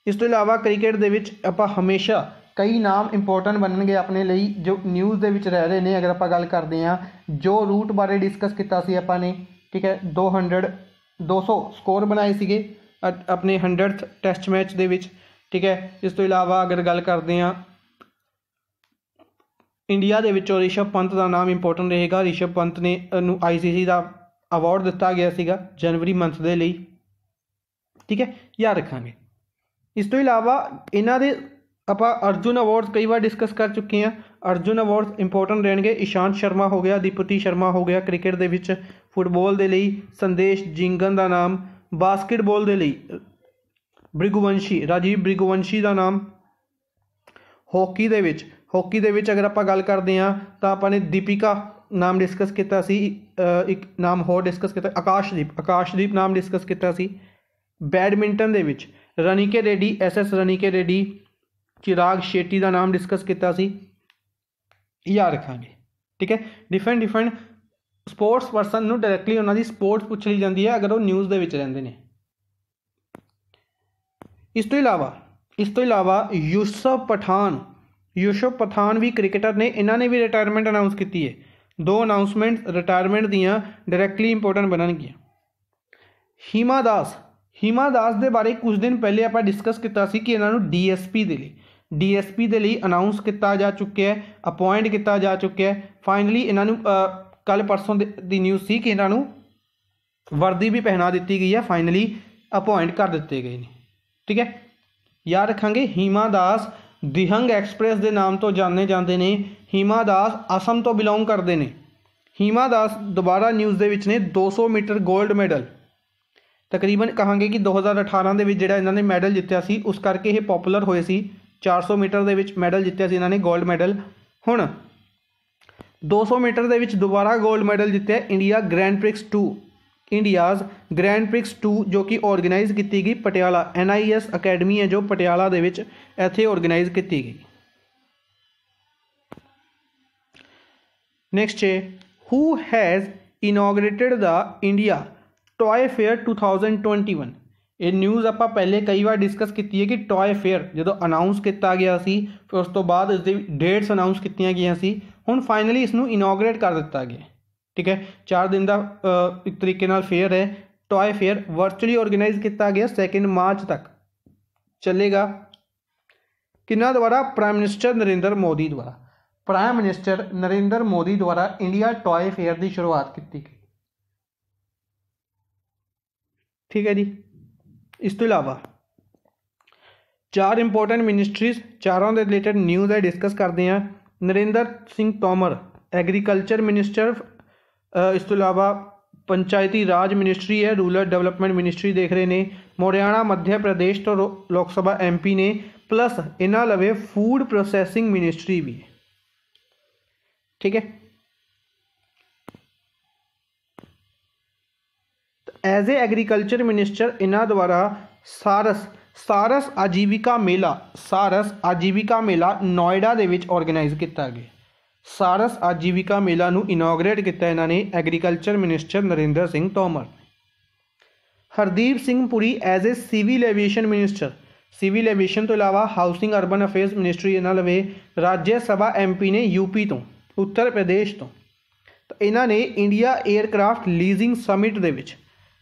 इस तो इलावा क्रिकेट दे विच आपां हमेशा कई नाम इंपोर्टेंट बननगे अपने लिए जो न्यूज़ दे विच रह रहे हैं। अगर आप गल करते हैं जो रूट बारे डिस्कस किया सी आपां ने। ठीक है, 200 स्कोर बनाए सीगे अपने 100th टेस्ट मैच दे विच। ठीक है, इस तो इलावा अगर गल करते हैं इंडिया दे विचों ऋषभ पंत का नाम इंपोर्टेंट रहेगा। ऋषभ पंत ने ICC का अवार्ड दिता गया सीगा जनवरी मंथ के लिए। ठीक है, याद रखांगे। इस तो इलावा इन्हों के आप अर्जुन अवार्ड कई बार डिस्कस कर चुके हैं। अर्जुन अवार्ड इंपोर्टेंट रहेंगे। ईशांत शर्मा हो गया, दीपति शर्मा हो गया क्रिकेट दे विच। फुटबॉल के लिए संदेश जिंगन का नाम। बास्केटबॉल के लिए राजीव भृगुवंशी का नाम। हॉकी दे विच अगर आप गल करते हैं तो आपने दीपिका नाम डिस्कस किया सी। एक नाम होर डिस्कस किया आकाशदीप नाम डिस्कस किया सी। बैडमिंटन दे विच रनिके रेड्डी SS रनिके रेड्डी, चिराग शेट्टी का नाम डिस्कस किया सी। याद रखांगे। ठीक है, डिफरेंट ਸਪੋਰਟਸ ਪਰਸਨ ਨੂੰ ਡਾਇਰੈਕਟਲੀ ਉਹਨਾਂ ਦੀ ਸਪੋਰਟਸ ਪੁੱਛ ਲਈ ਜਾਂਦੀ ਹੈ ਅਗਰ ਉਹ ਨਿਊਜ਼ ਦੇ ਵਿੱਚ ਰਹਿੰਦੇ ਨੇ। ਇਸ ਤੋਂ ਇਲਾਵਾ ਯੂਸਫ ਪਠਾਨ ਵੀ ਕ੍ਰਿਕਟਰ ਨੇ, ਇਹਨਾਂ ਨੇ ਵੀ ਰਿਟਾਇਰਮੈਂਟ ਅਨਾਊਂਸ ਕੀਤੀ ਹੈ। ਦੋ ਅਨਾਊਂਸਮੈਂਟ ਰਿਟਾਇਰਮੈਂਟ ਦੀਆਂ ਡਾਇਰੈਕਟਲੀ ਇੰਪੋਰਟੈਂਟ ਬਣਨਗੀਆਂ। ਹੀਮਾ ਦਾਸ ਦੇ ਬਾਰੇ ਕੁਝ ਦਿਨ ਪਹਿਲੇ ਆਪਾਂ ਡਿਸਕਸ ਕੀਤਾ ਸੀ ਕਿ ਇਹਨਾਂ ਨੂੰ ਡੀਐਸਪੀ ਦੇ ਲਈ ਅਨਾਊਂਸ ਕੀਤਾ ਜਾ ਚੁੱਕਿਆ ਹੈ, ਅਪੁਆਇੰਟ ਕੀਤਾ ਜਾ ਚੁੱਕਿਆ ਹੈ। ਫਾਈਨਲੀ ਇਹਨਾਂ ਨੂੰ ਕੱਲ ਪਰਸੋਂ ਦੀ ਨਿਊਜ਼ ਸੀ ਕਿ ਇਹਨਾਂ ਨੂੰ ਵਰਦੀ ਵੀ ਪਹਿਨਾ ਦਿੱਤੀ ਗਈ ਹੈ, ਫਾਈਨਲੀ ਅਪੁਆਇੰਟ ਕਰ ਦਿੱਤੇ ਗਏ ਨੇ। ਠੀਕ ਹੈ, ਯਾਦ ਰੱਖਾਂਗੇ ਹੀਮਾ ਦਾਸ ਦਿਹੰਗ ਐਕਸਪ੍ਰੈਸ ਦੇ ਨਾਮ ਤੋਂ ਜਾਣੇ ਜਾਂਦੇ ਨੇ। ਹੀਮਾ ਦਾਸ ਅਸਮ ਤੋਂ ਬਿਲੋਂਗ ਕਰਦੇ ਨੇ। ਹੀਮਾ ਦਾਸ ਦੁਬਾਰਾ ਨਿਊਜ਼ ਦੇ ਵਿੱਚ ਨੇ 200 ਮੀਟਰ ਗੋਲਡ ਮੈਡਲ, ਤਕਰੀਬਨ ਕਹਾਂਗੇ ਕਿ 2018 ਦੇ ਵਿੱਚ ਜਿਹੜਾ ਇਹਨਾਂ ਨੇ ਮੈਡਲ ਜਿੱਤਿਆ ਸੀ ਉਸ ਕਰਕੇ ਇਹ ਪੋਪੂਲਰ ਹੋਏ ਸੀ। 400 ਮੀਟਰ ਦੇ ਵਿੱਚ ਮੈਡਲ ਜਿੱਤਿਆ ਸੀ ਇਹਨਾਂ ਨੇ, ਗੋਲਡ ਮੈਡਲ। ਹੁਣ 200 ਮੀਟਰ ਦੇ ਵਿੱਚ ਦੁਬਾਰਾ ਗੋਲਡ ਮੈਡਲ ਜਿੱਤਿਆ ਇੰਡੀਆਜ਼ ਗ੍ਰੈਂਡ ਪ੍ਰਿਕਸ 2 ਜੋ ਕਿ ਆਰਗੇਨਾਈਜ਼ ਕੀਤੀ ਗਈ ਪਟਿਆਲਾ NIS ਅਕੈਡਮੀ ਹੈ ਜੋ ਪਟਿਆਲਾ ਦੇ ਵਿੱਚ ਇੱਥੇ ਆਰਗੇਨਾਈਜ਼ ਕੀਤੀ ਗਈ। ਨੈਕਸਟ ਹੈ ਹੂ ਹੈਜ਼ ਇਨੋਗਰੇਟਡ ਦਾ ਇੰਡੀਆ ਟੋਏ ਫੇਅਰ 2021। ਇਹ ਨਿਊਜ਼ ਆਪਾਂ ਪਹਿਲੇ ਕਈ ਵਾਰ ਡਿਸਕਸ ਕੀਤੀ ਹੈ ਕਿ ਟੋਏ ਫੇਅਰ ਜਦੋਂ ਅਨਾਊਂਸ ਕੀਤਾ ਗਿਆ ਸੀ ਫਿਰ ਉਸ ਤੋਂ ਬਾਅਦ ਇਸ ਦੀ ਡੇਟਸ ਅਨਾਊਂਸ ਕੀਤੀਆਂ ਗਈਆਂ ਸੀ। ਹੁਣ ਫਾਈਨਲੀ ਇਸ ਨੂੰ ਇਨੋਗਰੇਟ ਕਰ ਦਿੱਤਾ ਗਿਆ। ਠੀਕ ਹੈ, 4 ਦਿਨ ਦਾ ਇੱਕ ਤਰੀਕੇ ਨਾਲ ਫੇਅਰ ਹੈ। ਟੋਏ ਫੇਅਰ ਵਰਚੁਅਲੀ ਆਰਗੇਨਾਈਜ਼ ਕੀਤਾ ਗਿਆ, 2 ਮਾਰਚ ਤੱਕ ਚੱਲੇਗਾ। ਕਿਹਨਾਂ ਦੁਆਰਾ? ਪ੍ਰਾਈਮ ਮਿਨਿਸਟਰ ਨਰਿੰਦਰ ਮੋਦੀ ਦੁਆਰਾ ਇੰਡੀਆ ਟੋਏ ਫੇਅਰ ਦੀ ਸ਼ੁਰੂਆਤ ਕੀਤੀ ਗਈ। ਠੀਕ ਹੈ ਜੀ। ਇਸ ਤੋਂ ਇਲਾਵਾ 4 ਇੰਪੋਰਟੈਂਟ ਮਿਨਿਸਟਰੀਜ਼, ਚਾरों ਦੇ ਰਿਲੇਟਡ ਨਿਊਜ਼ ਹੈ, ਡਿਸਕਸ ਕਰਦੇ ਹਾਂ। ਨਰਿੰਦਰ ਸਿੰਘ ਤੋਮਰ ਐਗਰੀਕਲਚਰ ਮਿਨਿਸਟਰ, ਇਸ ਤੋਂ ਇਲਾਵਾ ਪੰਚਾਇਤੀ ਰਾਜ ਮਿਨਿਸਟਰੀ ਹੈ, ਰੂਰਲ ਡਿਵੈਲਪਮੈਂਟ ਮਿਨਿਸਟਰੀ ਦੇਖ ਰਹੇ ਨੇ। ਹਰਿਆਣਾ ਮੱਧ ਪ੍ਰਦੇਸ਼ ਤੋਂ ਲੋਕ ਸਭਾ MP ਨੇ, ਪਲੱਸ ਇਹਨਾਂ ਲਵੇ ਫੂਡ ਪ੍ਰੋਸੈਸਿੰਗ ਮਿਨਿਸਟਰੀ ਵੀ ਹੈ। ਠੀਕ ਹੈ, ਐਜ਼ ਏ ਐਗਰੀਕਲਚਰ ਮਿਨਿਸਟਰ ਇਹਨਾਂ ਦੁਆਰਾ ਸਾਰਸ ਆਜੀਵਿਕਾ ਮੇਲਾ ਨੋਇਡਾ ਦੇ ਵਿੱਚ ਆਰਗੇਨਾਈਜ਼ ਕੀਤਾ ਗਿਆ। ਸਾਰਸ ਆਜੀਵਿਕਾ ਮੇਲਾ ਨੂੰ ਇਨੋਗਰੇਟ ਕੀਤਾ ਇਹਨਾਂ ਨੇ agriculture minister Narendra Singh Tomar. Hardeep Singh Puri as a civil aviation minister, civil aviation ਤੋਂ ਇਲਾਵਾ ਹਾਊਸਿੰਗ ਅਰਬਨ ਅਫੇਅਰਸ ਮਿਨਿਸਟਰੀ ਇਹਨਾਂ ਲਵੇ। ਰਾਜ ਸਭਾ MP ਨੇ UP ਤੋਂ, ਉੱਤਰ ਪ੍ਰਦੇਸ਼ ਤੋਂ। ਤਾਂ ਇਹਨਾਂ ਨੇ ਇੰਡੀਆ 에ਅਰਕ੍ਰਾਫਟ ਲੀਜ਼ਿੰਗ ਸਮਿਟ ਦੇ ਵਿੱਚ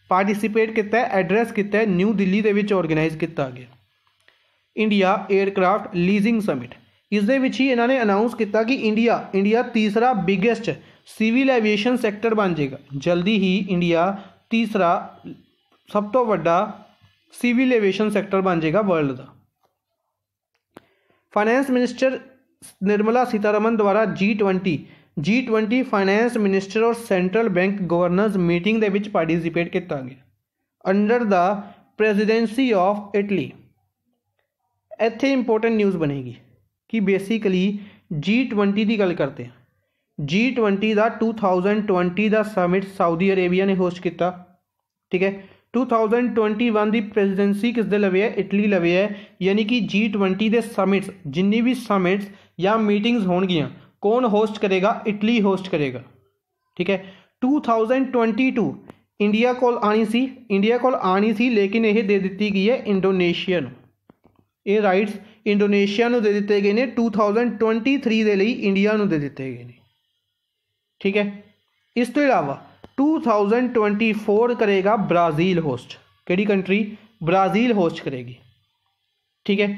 ਪਾਰਟੀਸਿਪੇਟ ਕੀਤਾ, ਐਡਰੈਸ ਕੀਤਾ, ਨਿਊ ਦਿੱਲੀ ਦੇ ਵਿੱਚ ਆਰਗੇਨਾਈਜ਼ ਕੀਤਾ ਗਿਆ ਇੰਡੀਆ 에ਅਰਕ੍ਰਾਫਟ ਲੀਜ਼ਿੰਗ ਸਮਿਟ। ਇਸ ਦੇ ਵਿੱਚ ਹੀ ਇਹਨਾਂ ਨੇ ਅਨਾਊਂਸ ਕੀਤਾ ਕਿ ਇੰਡੀਆ ਤੀਸਰਾ ਬਿਗੇਸਟ ਸਿਵਲ ਐਵੀਏਸ਼ਨ ਸੈਕਟਰ ਬਣ ਜਾਏਗਾ। ਜਲਦੀ ਹੀ ਇੰਡੀਆ ਤੀਸਰਾ ਸਭ ਤੋਂ ਵੱਡਾ ਸਿਵਲ ਐਵੀਏਸ਼ਨ ਸੈਕਟਰ ਬਣ ਜਾਏਗਾ ਵਰਲਡ ਦਾ। ਫਾਈਨੈਂਸ ਮਿਨਿਸਟਰ ਨਿਰਮਲਾ ਸੀਤਾਰਮਨ ਦੁਆਰਾ G20 ਫਾਈਨੈਂਸ ਮਿਨਿਸਟਰ ਔਰ ਸੈਂਟਰਲ ਬੈਂਕ ਗਵਰਨਰਸ ਮੀਟਿੰਗ ਦੇ ਵਿੱਚ ਪਾਰਟੀਸਿਪੇਟ ਕੀਤਾ ਗਿਆ under the presidency of Italy. ਇੱਥੇ ਇੰਪੋਰਟੈਂਟ ਨਿਊਜ਼ ਬਣੇਗੀ ਕਿ ਬੇਸਿਕਲੀ G20 ਦੀ ਗੱਲ ਕਰਦੇ ਹਾਂ। G20 ਦਾ 2020 ਦਾ ਸਮਿਟ ਸਾਊਦੀ ਅਰੇਬੀਆ ਨੇ ਹੋਸਟ ਕੀਤਾ। ਠੀਕ ਹੈ, 2021 ਦੀ ਪ੍ਰੈਜ਼ੀਡੈਂਸੀ ਕਿਸ ਦੇ ਲਵੇ ਹੈ? ਇਟਲੀ ਲਵੇ ਹੈ। ਯਾਨੀ ਕਿ G20 ਦੇ ਸਮਿਟਸ, ਜਿੰਨੀ ਵੀ ਸਮਿਟਸ ਜਾਂ ਮੀਟਿੰਗਸ ਹੋਣਗੀਆਂ, कौन होस्ट करेगा? इटली होस्ट करेगा। ठीक है, 2022 इंडिया कोल आनी सी लेकिन यह दे दी गई है इंडोनेशिया नूं। ये राइट्स इंडोनेशिया नूं दे दिते गए ने 2023 दे लई इंडिया नूं दे दिते गए ने। ठीक है, इस तो इलावा 2024 करेगा ब्राज़ील होस्ट। किहड़ी कंट्री? ब्राज़ील होस्ट करेगी। ठीक है,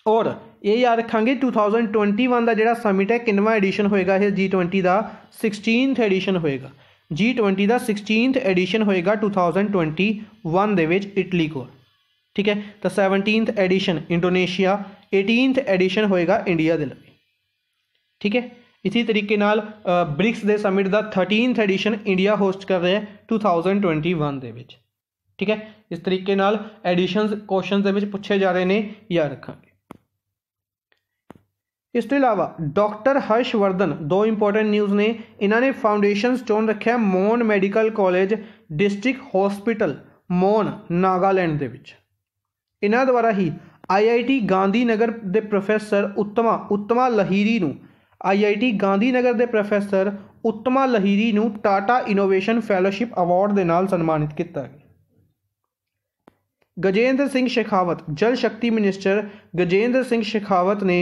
और ये याद रखांगे 2021 का जिहड़ा समिट है किनवा एडिशन होएगा? ये G20 का 16th एडिशन होएगा। G20 का 16th एडिशन होएगा 2021 दे विच इटली को। ठीक है, तो 17th edition Indonesia, 18th edition होएगा इंडिया दे लवे। ठीक है, इसी तरीके नाल ब्रिक्स दे समिट का 13th एडिशन इंडिया होस्ट कर रहा है 2021 दे विच। ठीक है, इस तरीके नाल एडिशनस क्वेश्चन दे विच पूछे जा रहे हैं, याद रखांगे। इस तो इलावा डॉक्टर हर्षवर्धन, 2 इंपॉर्टेंट न्यूज़ ने। इन्होंने फाउंडेशन स्टोन रखा मोन मैडिकल कॉलेज डिस्ट्रिक्ट हॉस्पिटल मोन नागालैंड दे विच। इन्हां द्वारा ही IIT गांधीनगर के प्रोफैसर उत्तमा लहीरी नूं IIT गांधीनगर के प्रोफैसर उत्तमा लहीरी ਨੂੰ टाटा इनोवेशन फैलोशिप अवार्ड ਦੇ ਨਾਲ ਸਨਮਾਨਿਤ ਕੀਤਾ ਗਿਆ। गजेंद्र सिंह शेखावत जल शक्ति मिनिस्टर गजेंद्र सिंह शेखावत ने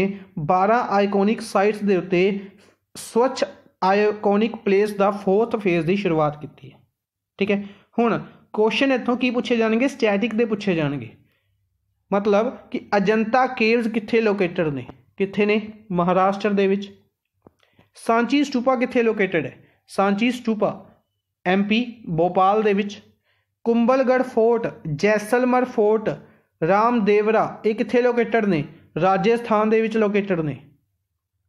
12 आइकॉनिक साइट्स के उत्ते स्वच्छ आइकॉनिक प्लेस का 4th फेज की शुरुआत की है। ठीक है, हुण क्वेश्चन इत्थों की पूछे जाएंगे, स्टैटिक दे पूछे जाएंगे। मतलब कि अजंता केव्स कित्थे लोकेटेड ने, कित्थे ने? महाराष्ट्र दे विच। सांची स्टूपा कित्थे लोकेटेड है? सांची स्टूपा MP भोपाल दे विच। कुंभलगढ़ फोर्ट, जैसलमेर फोर्ट, रामदेवरा ये कित्थे लोकेटेड ने? राजस्थान दे विच लोकेटेड ने।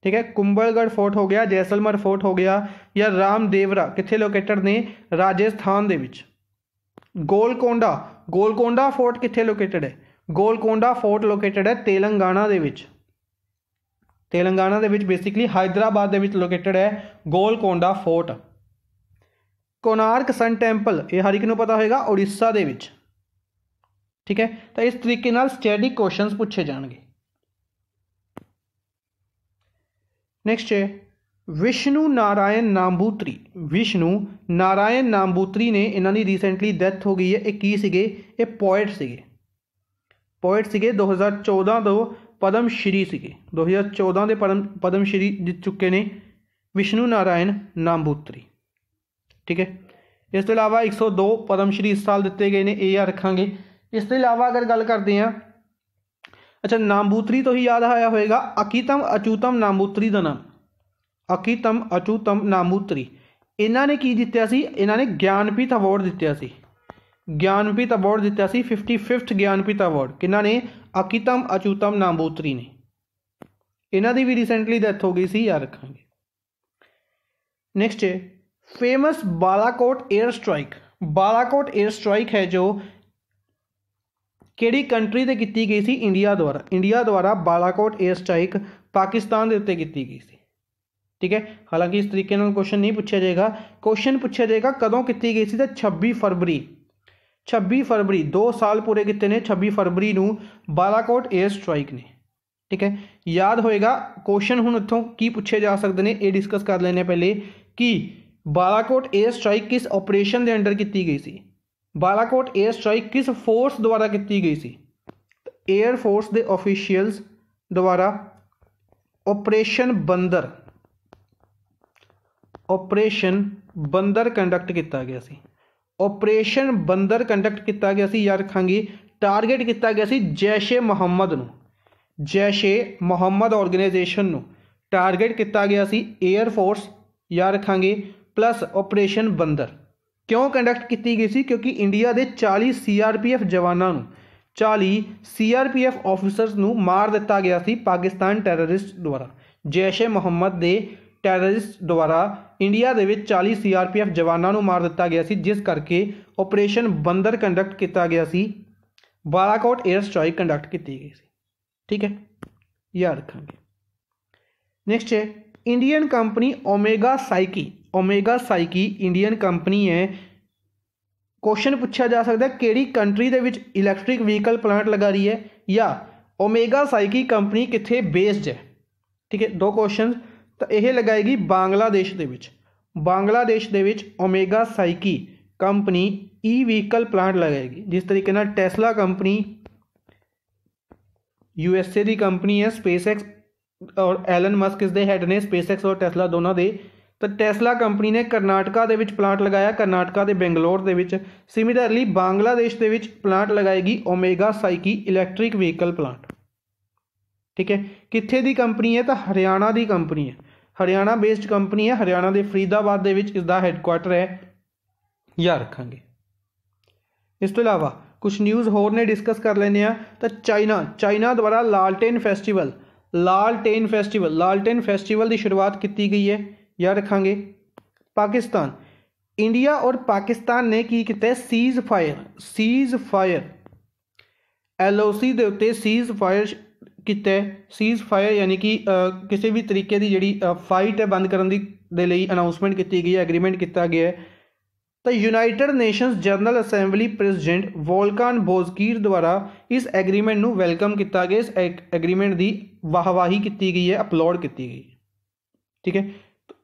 ठीक है, कुंभलगढ़ फोर्ट हो गया, जैसलमेर फोर्ट हो गया, या रामदेवरा कित्थे लोकेटेड ने? राजस्थान दे विच। गोलकोंडा, गोलकोंडा फोर्ट कित्थे लोकेटेड है? गोलकोंडा फोर्ट लोकेटेड है तेलंगाना दे विच। तेलंगाना दे विच बेसिकली हैदराबाद दे विच लोकेटेड है Golconda fort. Konark sun temple ये हर एक नूं पता होगा, उड़ीसा दे विच। ठीक है, तो इस तरीके नाल स्टैटिक क्वेश्चंस पूछे जाएंगे। नेक्स्ट है विष्णु नारायण नांबूत्री। विष्णु नारायण नांबूत्री ने इन्हां दी रिसेंटली डेथ हो गई है। ये की सीगे? ये पोएट सीगे। पोएट सीगे 2014 तो पद्मश्री सीगे। 2014 के पद्मश्री जित चुके ने विष्णु नारायण नांबूत्री। ठीक है, इस तो इलावा 102 पद्मश्री इस साल दिते गए ने, ये याद रखांगे। इस तो इलावा अगर गल करते हैं, अच्छा नांबूत्री तो ही याद आया होएगा अकीतम अचूतम नांबूत्री का नाम। अकीतम अचूतम नांबूत्री इन्हों ने की जित्या सी? इन्हों ने ज्ञानपीठ अवार्ड दित्या सी। ज्ञानपीठ अवार्ड दित्या सी 55th ज्ञानपीठ अवार्ड। किन्हों ने? अकीतम अचूतम नांबूत्री ने। इन्हों की भी रिसेंटली डेथ हो गई सी, याद रखांगे। नेक्स्ट है famous Balakot air strike. Balakot air strike है जो किहड़ी कंट्री ते की गई सी? इंडिया द्वारा। इंडिया द्वारा बालाकोट एयर स्ट्राइक पाकिस्तान के उत्ते की गई सी। ठीक है, हालांकि इस तरीके नाल क्वेश्चन नहीं पूछा जाएगा। क्वेश्चन पूछा जाएगा कदों की गई सी? तो 26 फरवरी। 26 फरवरी 2 साल पूरे किते ने 26 फरवरी नूं बालाकोट एयर स्ट्राइक ने। ठीक है, याद होएगा क्वेश्चन हुण इत्थों की पूछे जा सकते हैं, ये डिस्कस कर लेने पहले कि बालाकोट एयर स्ट्राइक किस ऑपरेशन के अंडर की गई सी? बालाकोट एयर स्ट्राइक किस फोर्स द्वारा की गई सी? एयर फोर्स के ऑफिशियल्स द्वारा ऑपरेशन बंदर, ऑपरेशन बंदर कंडक्ट किया गया सी। ऑपरेशन बंदर कंडक्ट किया गया सी, याद रखांगे। टारगेट किया गया सी जैशे मुहम्मद नूं, जैशे मुहम्मद ऑर्गेनाइजेशन नूं टारगेट किया गया सी एयर फोर्स, याद रखांगे, प्लस ऑपरेशन बंदर। क्यों कंडक्ट की गई सी? क्योंकि इंडिया के 40 CRPF जवानों, 40 CRPF ऑफिसर्स नूं मार दिता गया सी पाकिस्तान टैररिस्ट द्वारा। जैशे मुहम्मद के टैररिस्ट द्वारा इंडिया के 40 CRPF जवानों नूं मार दिता गया सी, जिस करके ऑपरेशन बंदर कंडक्ट किया गया सी, बालाकोट एयर स्ट्राइक कंडक्ट की गई सी। ठीक है, याद रखेंगे। नेक्स्ट है Indian company omega psyche. Omega psyche Indian company है। क्वेश्चन पूछा जा सकता है किहड़ी कंट्री दे विच इलैक्ट्रिक व्हीकल प्लांट लगा रही है, या ओमेगा साइकी कंपनी कित्थे बेस्ड है। ठीक है, 2 क्वेश्चन। तो यह लगाएगी बांग्लादेश दे विच। बांग्लादेश दे विच omega psyche company e vehicle plant लगाएगी। जिस तरीके नाल टेस्ला कंपनी USA की कंपनी है, स्पेसएक्स और एलन मस्क इसके हैड ने, स्पेसएक्स और टेस्ला दोनों के। तो टेस्ला कंपनी ने कर्नाटका दे विच प्लांट लगाया, कर्नाटका के बेंगलोर दे विच। सिमिलरली बांग्लादेश दे विच प्लांट लगाएगी Omega Seiki electric vehicle plant. ठीक है, कित्थे दी कंपनी है? तो हरियाणा की कंपनी है, हरियाणा बेस्ड कंपनी है। हरियाणा के फरीदाबाद दे विच इसका हैडक्वार्टर है, याद रखांगे। इस तो इलावा कुछ न्यूज़ होर ने डिस्कस कर लेने आ। तो चाइना द्वारा लालटेन फैसटिवल, लालटेन फैसटिवल की शुरुआत की गई है, याद रखांगे। पाकिस्तान, इंडिया और पाकिस्तान ने की किया? सीज फायर LOC के उत्ते सीज फायर किया। सीज फायर यानी कि किसी भी तरीके की जी फाइट है बंद करने दे लई अनाउंसमेंट की गई है, एग्रीमेंट किया गया है। तो United Nations general assembly president Volkan Bozkir द्वारा इस एग्रीमेंट नूं वेलकम किया गया। इस एग्रीमेंट की वाहवाही की गई है, अपलोड की गई। ठीक है,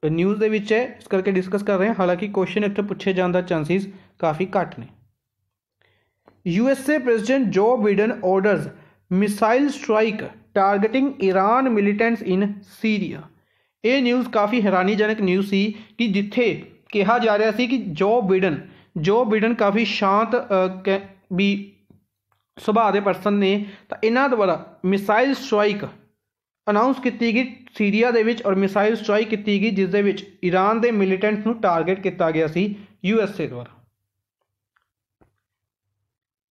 न्यूज़ ਦੇ ਵਿੱਚ है, इस करके डिस्कस कर रहे हैं। हालांकि क्वेश्चन इतने पूछे जाने का चांसेस काफ़ी घट ने। USA president Joe Biden orders missile strike targeting Iran militants in Syria. ये न्यूज़ काफ़ी हैरानीजनक न्यूज़ सी कि जिथे कहा जा रहा सी कि जो बिडेन काफ़ी शांत भी सुभाਅ के परसन ने, तो इन्हों द्वारा मिसाइल स्ट्राइक अनाउंस की गई सीरिया दे विच और मिसाइल स्ट्राइक की गई जिस दे विच ईरान के मिलिटेंट्स नूं टारगेट किया गया सी USA द्वारा।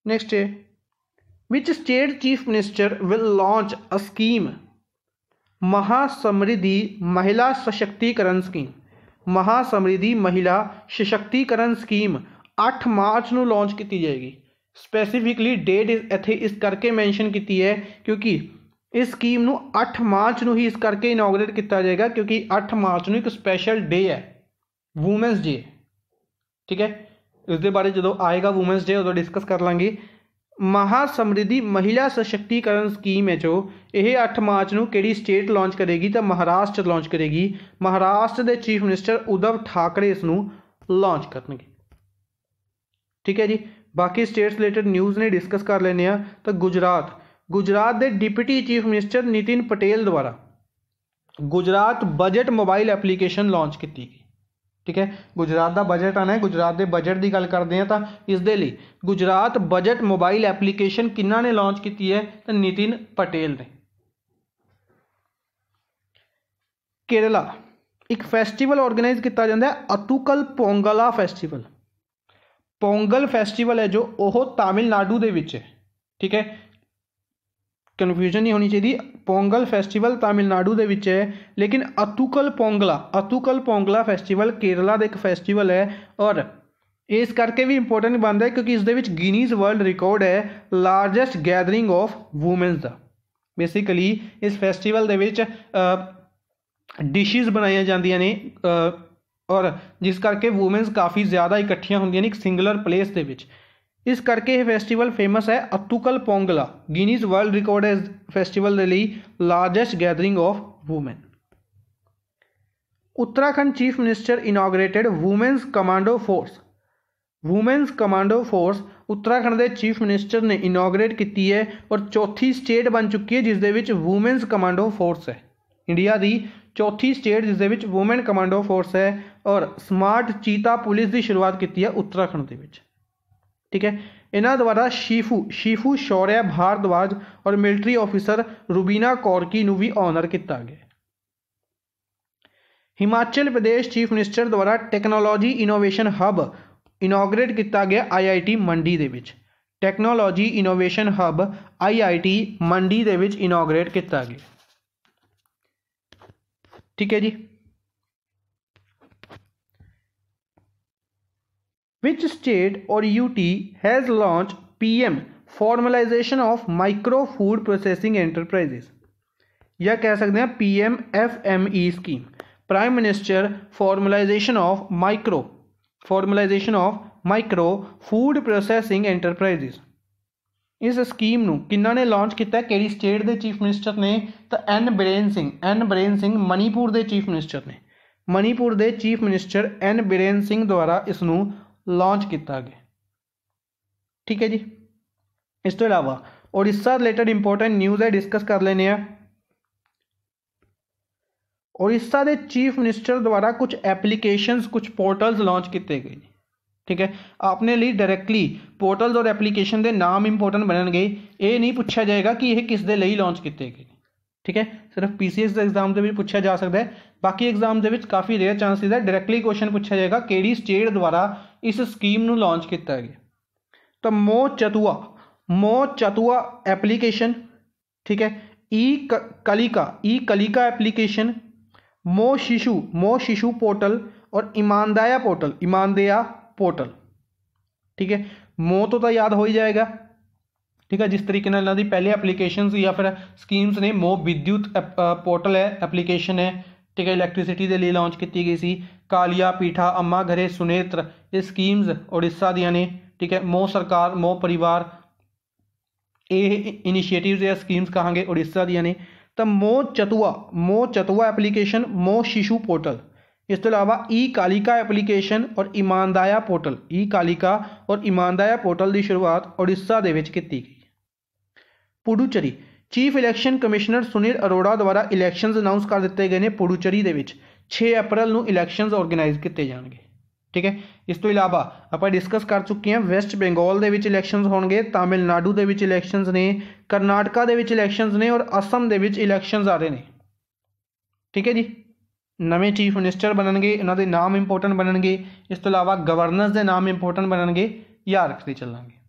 नेक्स्ट है which state chief minister will launch a scheme Mahasamriddhi Mahila Sashaktikaran scheme. Mahasamriddhi Mahila Sashaktikaran scheme 8 मार्च को लॉन्च की जाएगी। स्पैसीफिकली डेट इत्थे इस करके मैंशन की है क्योंकि इस स्कीम को 8 मार्च को ही इस करके इनॉग्रेट किया जाएगा क्योंकि 8 मार्च को एक स्पैशल डे है, वूमेंस डे। ठीक है, इसके बारे जो आएगा वूमेंस डे उदों डिस्कस कर लांगे। महासमृद्धि महिला सशक्तिकरण स्कीम है जो यह 8 मार्च को किहड़ी स्टेट लॉन्च करेगी, तो महाराष्ट्र लॉन्च करेगी। महाराष्ट्र के चीफ मिनिस्टर उद्धव ठाकरे इसनूं लॉन्च करनगे। ठीक है जी, बाकी स्टेट्स रिलेटेड न्यूज़ ने डिस्कस कर लेने आ। तो गुजरात के deputy chief minister Nitin Patel द्वारा Gujarat budget mobile application launch की गई। ठीक है, गुजरात का बजट आना है, गुजरात के बजट की गल करते हैं तो इस दे लई गुजरात बजट मोबाइल एप्लीकेशन किन्ना ने लॉन्च की है, तो नितिन पटेल ने। केरला एक फैसटिवल ऑर्गेनाइज किया जाता है अतुकल पोंगला फैसटिवल। पोंगल फैसटिवल है जो वह तमिलनाडु के विच है। ठीक है, कन्फ्यूजन नहीं होनी चाहिए। पोंगल फैसटिवल तमिलनाडु के विच है, लेकिन अतुकल पोंगला फैसटिवल केरला का एक फैसटिवल है और इस करके भी इंपोर्टेंट बनता है क्योंकि इस गिनीज वर्ल्ड रिकॉर्ड है लार्जेस्ट गैदरिंग ऑफ वूमेंस का। बेसिकली इस फैसटिवल के विच डिशिज बनाई जांदियां ने और जिस करके वूमेंस काफ़ी ज़्यादा इकट्ठियां होंदियां ने एक सिंगुलर प्लेस के विच। इस करके यह फैसटिवल फेमस है Attukal Pongala. Guinness World Record है इस फैसटिवल के लिए largest gathering of women. Uttarakhand chief minister inaugurated women's commando force. Women's commando force Uttarakhand के चीफ मिनिस्टर ने इनॉग्रेट की है और चौथी स्टेट बन चुकी है जिस वूमेंस कमांडो फोर्स है। इंडिया की चौथी स्टेट जिस वूमेन कमांडो फोर्स है और स्मार्ट चीता पुलिस की शुरुआत की है उत्तराखंड के विच। ठीक है, इन्हों द्वारा शीफू शौर्य भारद्वाज और मिलिट्री ऑफिसर रुबीना कौरकी नूं भी ऑनर किया गया। हिमाचल प्रदेश चीफ मिनिस्टर द्वारा टैक्नोलॉजी इनोवेशन हब इनॉग्रेट किया गया IIT मंडी दे विच। टैक्नोलॉजी इनोवेशन हब IIT मंडी दे विच इनॉग्रेट किया गया। ठीक है जी, Which state or UT has launched PM Formalization of Micro Food Processing Enterprises, या कह सकते हैं PMFME scheme, prime minister formalisation of micro food processing enterprises. इस स्कीम नूं किन्ना ने लॉन्च किया, किहड़ी स्टेट के चीफ मिनिस्टर ने, तो एन बिरेन सिंह मणिपुर के चीफ मिनिस्टर ने। मणिपुर के chief minister N Biren Singh द्वारा इसनूं लॉन्च किया गया। ठीक है जी, इस तो इलावा उड़ीसा रिलेटेड इंपोर्टेंट न्यूज़ है, डिस्कस कर लेने। उड़ीसा के चीफ मिनिस्टर द्वारा कुछ एप्लीकेशंस कुछ पोर्टल्स लॉन्च किए गए। ठीक है, आपने लिए डायरैक्टली पोर्टल्स और एप्लीकेशन के नाम इंपोर्टेंट बननगे, ये नहीं पूछा जाएगा कि यह किस दे लिए लॉन्च किए गए। ठीक है, सिर्फ PCS एग्जाम के पूछा जा सकता है, बाकी एग्जाम के काफ़ी रेयर चांसेस है डायरैक्टली क्वेश्चन पूछा जाएगा किहड़ी स्टेट द्वारा इस स्कीम नूं लॉन्च किया गया। तो मो चतुआ एप्लीकेशन। ठीक है, ई कलिका एप्लीकेशन, मो शिशु पोर्टल और ईमानदया पोर्टल। ठीक है, मो तो याद हो ही जाएगा। ठीक है, जिस तरीके इन्हों की पहले एप्लीकेशन या फिर स्कीम्स ने, मो विद्युत पोर्टल है, एप्लीकेशन है। ठीक है, इलैक्ट्रिसिटी के लिए लॉन्च की गई सी। कालिया पीठा अम्मा घरे सुनेत्र ये स्कीम्स उड़ीसा दियां ने। ठीक है, मो सरकार मो परिवार ये इनिशिएटिव्स या स्कीम्स कहांगे उड़ीसा दियां ने। तो मो चतुआ एप्लीकेशन, मो शिशु पोर्टल इस तो इलावा ई कालिका एप्लीकेशन और ईमानदाया पोर्टल, ई कालिका और ईमानदाया पोर्टल की शुरुआत उड़ीसा दे विच कीती गई। Puducherry chief election commissioner Sunil Arora द्वारा इलैक्शनस अनाउंस कर दिए गए हैं। पुडुचेरी दे विच 6 अप्रैल को इलैक्शनस ऑर्गेनाइज किए जाएंगे। ठीक है, इस तो इलावा आप डिस्कस कर चुके हैं वैस्ट बंगाल के इलैक्शनस होंगे, तमिलनाडु के इलैक्शनस ने, करनाटका के इलैक्शनस ने और असम के इलैक्शनस आ रहे हैं। ठीक है जी, नवे चीफ मिनिस्टर बननगे, इन्हों के नाम इंपोर्टेंट बननगे। इस तो इलावा गवर्नर्स के नाम इंपोर्टेंट बननगे, याद रखते चलांगे।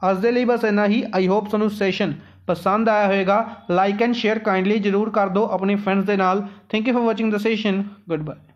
अज दे लई बस इन्ना ही। आई होप तुहानूं सैशन पसंद आया होगा। लाइक एंड शेयर काइंडली जरूर कर दो अपने फ्रेंड्स के नाल। Thank you for watching the session. Good bye.